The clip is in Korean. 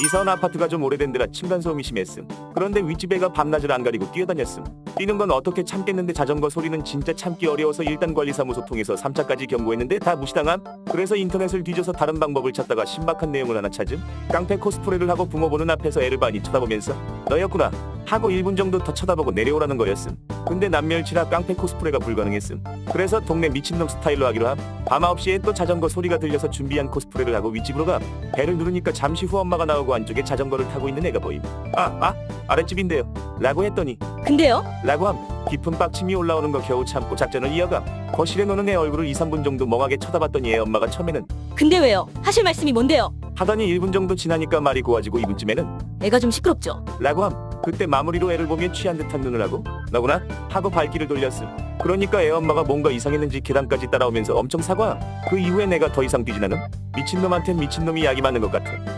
이사온 아파트가 좀 오래된데라 층간소음이 심했음. 그런데 윗집 애가 밤낮을 안 가리고 뛰어다녔음. 뛰는 건 어떻게 참겠는데 자전거 소리는 진짜 참기 어려워서 일단 관리사무소 통해서 3차까지 경고했는데 다 무시당함. 그래서 인터넷을 뒤져서 다른 방법을 찾다가 신박한 내용을 하나 찾음. 깡패 코스프레를 하고 붕어 보는 앞에서 애를 많이 쳐다보면서 너였구나 하고 1분 정도 더 쳐다보고 내려오라는 거였음. 근데 남멸치라 깡패 코스프레가 불가능했음. 그래서 동네 미친놈 스타일로 하기로 함. 밤 9시에 또 자전거 소리가 들려서 준비한 코스프레를 하고 윗집으로 감. 배를 누르니까 잠시 후 엄마가 나오고 안쪽에 자전거를 타고 있는 애가 보임. 아랫집인데요 라고 했더니 근데요? 라고 함. 깊은 빡침이 올라오는 거 겨우 참고 작전을 이어감. 거실에 노는 애 얼굴을 2~3분 정도 멍하게 쳐다봤더니 애 엄마가 처음에는 근데 왜요? 하실 말씀이 뭔데요? 하더니 1분 정도 지나니까 말이 고와지고 2분쯤에는 애가 좀 시끄럽죠? 라고 함. 그때 마무리로 애를 보며 취한 듯한 눈을 하고 너구나 하고 발길을 돌렸음. 그러니까 애 엄마가 뭔가 이상했는지 계단까지 따라오면서 엄청 사과. 그 이후에 내가 더 이상 뛰진 않음. 미친놈한텐 미친놈이 약이 맞는 것 같아.